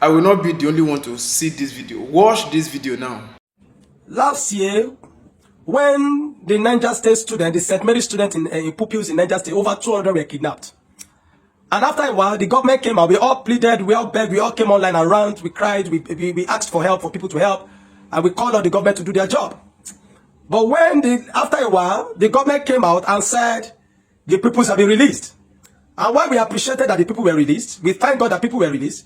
I will not be the only one to see this video. Watch this video now. Last year, when the Niger State student, the St. Mary student in pupils in Niger State, over 200 were kidnapped. And after a while, the government came out. We all pleaded, we all begged, we all came online and ran, we cried, we asked for help, for people to help, and we called on the government to do their job. But after a while, the government came out and said the pupils have been released. And while we appreciated that the people were released, we thank God that people were released,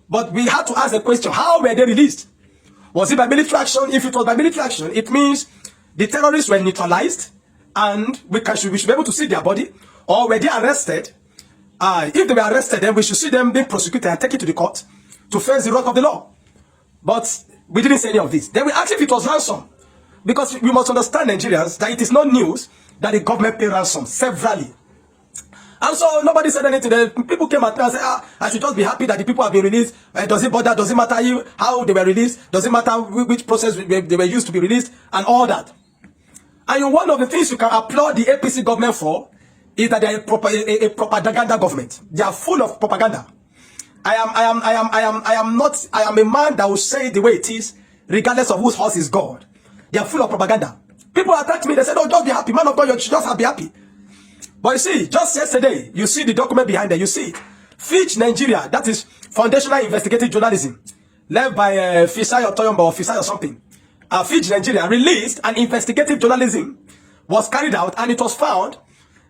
but we had to ask the question, how were they released? Was it by military action? If it was by military action, it means the terrorists were neutralized and we should be able to see their body. Or were they arrested? If they were arrested, then we should see them being prosecuted and taken to the court to face the wrath of the law. But we didn't say any of this. Then we asked if it was ransom. Because we must understand, Nigerians, that it is not news that the government paid ransom severally. And so nobody said anything. Then people came at me and said, I should just be happy that the people have been released. Does it bother? Does it matter how they were released? Does it matter which process they were used to be released? And all that. And one of the things you can applaud the APC government for is that they are a propaganda government. They are full of propaganda. I am a man that will say it the way it is, regardless of whose horse is God. They are full of propaganda. People attacked me. They said, "Oh, just be happy, man of God. You should just be happy." But you see, just yesterday, you see the document behind there. You see it. Fitch Nigeria, that is Foundational Investigative Journalism, led by Fisayo Toyomba or Fisayo something. Fitch Nigeria released an investigative journalism was carried out, and it was found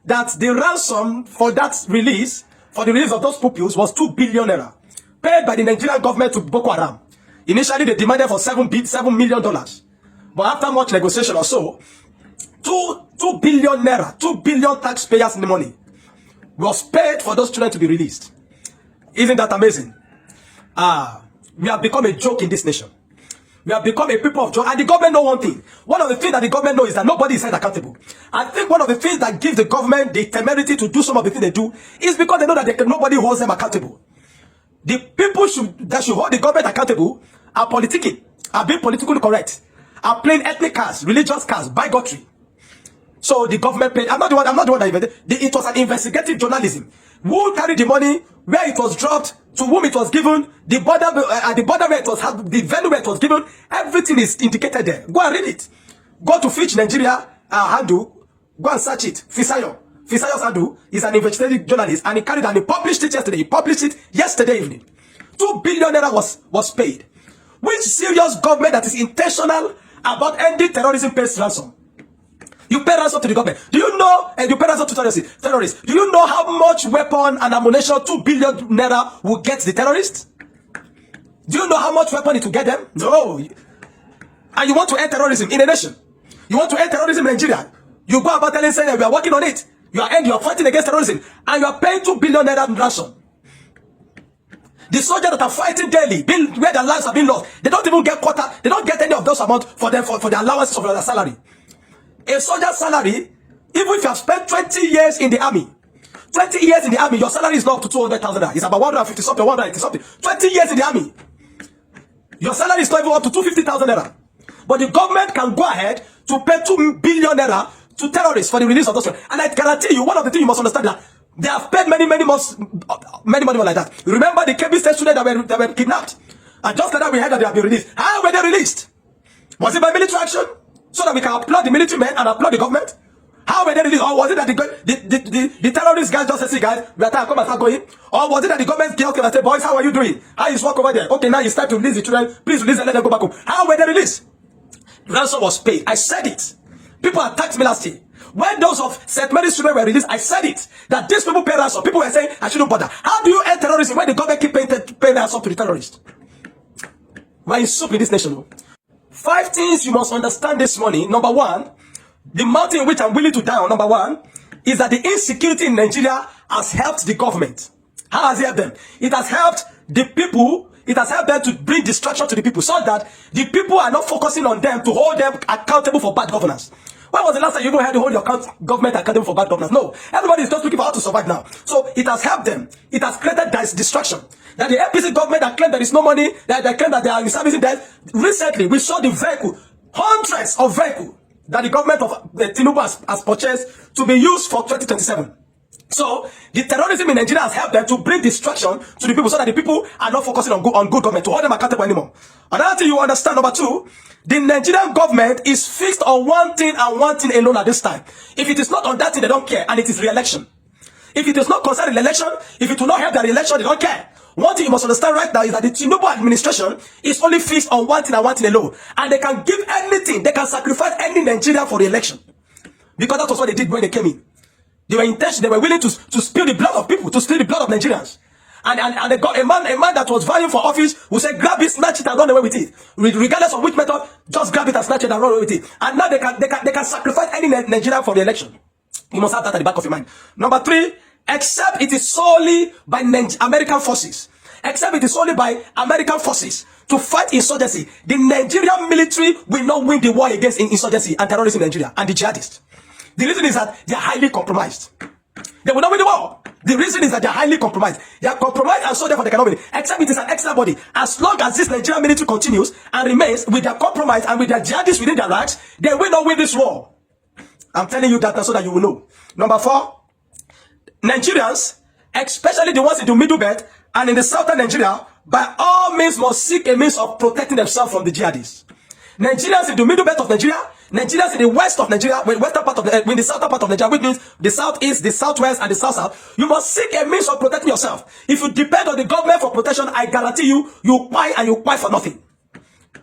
that the ransom for that release, for the release of those pupils, was 2 billion naira, paid by the Nigerian government to Boko Haram. Initially, they demanded for $7 million. But after much negotiation or so, 2 billion naira, 2 billion taxpayers' money was paid for those children to be released. Isn't that amazing? We have become a joke in this nation. We have become a people of joke. And the government know one thing. One of the things that the government knows is that nobody is held accountable. I think one of the things that gives the government the temerity to do some of the things they do is because they know that nobody holds them accountable. The people that should hold the government accountable are politicking, are being politically correct, are playing ethnic cards, religious cards, bigotry. So the government paid. I'm not the one that invented. It was an investigative journalism. Who carried the money, where it was dropped, to whom it was given, the border where it was, the venue where it was given, everything is indicated there. Go and read it. Go to Fitch Nigeria handle. Go and search it. Fisayo's handle is an investigative journalist, and he carried and he published it yesterday. He published it yesterday evening. 2 billion naira was paid. Which serious government that is intentional about ending terrorism pays ransom? You pay ransom to the government. Do you know, and you pay ransom to terrorists. Do you know how much weapon and ammunition 2 billion naira will get the terrorists? Do you know how much weapon it will get them? No. And you want to end terrorism in a nation. You want to end terrorism in Nigeria. You go about telling saying we are working on it. You are fighting against terrorism. And you are paying 2 billion naira ransom. The soldiers that are fighting daily, where their lives have been lost, they don't even get quota. They don't get any of those amounts for their allowances of their salary. A soldier's salary, even if you have spent 20 years in the army, 20 years in the army, your salary is not up to 200,000. It's about 150 something, 180 something. 20 years in the army, your salary is not even up to 250,000 naira. But the government can go ahead to pay 2 billion naira to terrorists for the release of those. And I guarantee you, one of the things you must understand that they have paid many money like that. Remember the KB State students that were kidnapped, and just like that we heard that they have been released. How were they released? Was it by military action? So that we can applaud the military men and applaud the government? How were they released? Or was it that the terrorist guys just said, guys, we are time, come and start going? Or was it that the government came and said, boys, how are you doing? How is work over there? Okay, now it's time to release the children. Please release and let them go back home. How were they released? Ransom was paid. I said it. People attacked me last year. When those of St. Mary's children were released, I said it. That these people pay ransom. People were saying, I shouldn't bother. How do you end terrorism when the government keep paying ransom to the terrorists? We're in soup in this nation. 5 things you must understand this morning. Number 1, the mountain in which I'm willing to die on, number 1, is that the insecurity in Nigeria has helped the government. How has it helped them? It has helped the people. It has helped them to bring distraction to the people so that the people are not focusing on them to hold them accountable for bad governance. When was the last time you ever had to hold your government accountable for bad governance? No. Everybody is just looking for how to survive now. So it has helped them. It has created distraction. That the APC government that claimed there is no money, that they claim that they are servicing debt. Recently, we saw the vehicle, hundreds of vehicles that the government of Tinubu has purchased to be used for 2027. So the terrorism in Nigeria has helped them to bring destruction to the people so that the people are not focusing on good government to hold them accountable anymore. Another thing you understand, number two, the Nigerian government is fixed on one thing and one thing alone at this time. If it is not on that thing, they don't care, and it is re-election. If it is not concerning election, if it will not help their election, they don't care. One thing you must understand right now is that the Tinubu administration is only fixed on one thing and one thing alone. And they can give anything, they can sacrifice any Nigerian for the election. Because that was what they did when they came in. They were intentional, they were willing to spill the blood of people, to spill the blood of Nigerians. And they got a man that was vying for office who said, grab it, snatch it, and run away with it. Regardless of which method, just grab it and snatch it and run away with it. And now they can sacrifice any Nigerian for the election. You must have that at the back of your mind. Number three, except it is solely by American forces. Except it is solely by American forces to fight insurgency. The Nigerian military will not win the war against insurgency and terrorism in Nigeria and the jihadists. The reason is that they are highly compromised. They will not win the war. The reason is that they are highly compromised. They are compromised and so therefore they cannot win. Except it is an extra body. As long as this Nigerian military continues and remains with their compromise and with their jihadists within their ranks, they will not win this war. I'm telling you that so that you will know. Number four, Nigerians, especially the ones in the middle belt and in the southern Nigeria, by all means must seek a means of protecting themselves from the jihadists. Nigerians in the middle belt of Nigeria, Nigerians in the west of Nigeria, western part of in the southern part of Nigeria, which means the southeast, the southwest, and the south, you must seek a means of protecting yourself. If you depend on the government for protection, I guarantee you, you buy and you buy for nothing.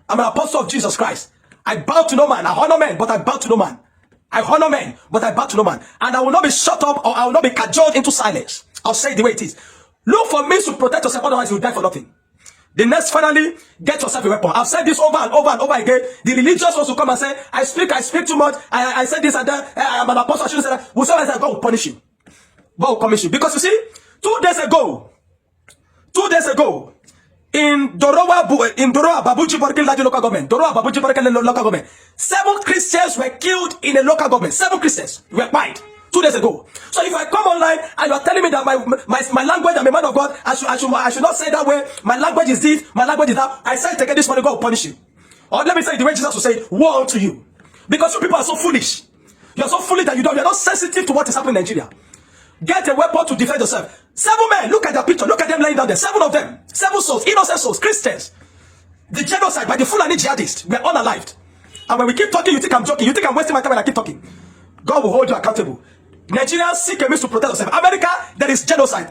I'm an apostle of Jesus Christ. I bow to no man. I honor men, but I bow to no man. I honor men, but I bow to no man. And I will not be shut up or I will not be cajoled into silence. I'll say it the way it is. Look for means to protect yourself, otherwise you'll die for nothing. The next, finally, get yourself a weapon. I've said this over and over and over again. The religious ones will come and say, I speak too much. I said this and that. I'm an apostle. I shouldn't say that. We'll say that God will punish you. God will punish you. Because you see, 2 days ago, in Dorowa Babuji Borkin local government, Dorowa Babuji Borkin local government, 7 Christians were killed in a local government. 7 Christians were killed 2 days ago. So if I come online and you are telling me that my language, I'm a man of God, I should not say that way. My language is this, my language is that. I say take this money, God will punish you. Or let me say the way Jesus will say, woe unto you. Because you people are so foolish. You are so foolish that you're not sensitive to what is happening in Nigeria. Get a weapon to defend yourself. 7 men, look at their picture, look at them lying down there. 7 of them, 7 souls, innocent souls, Christians. The genocide by the Fulani jihadists were unalived. And when we keep talking, you think I'm joking, you think I'm wasting my time when I keep talking. God will hold you accountable. Nigerians seek a means to protect themselves. America, there is genocide.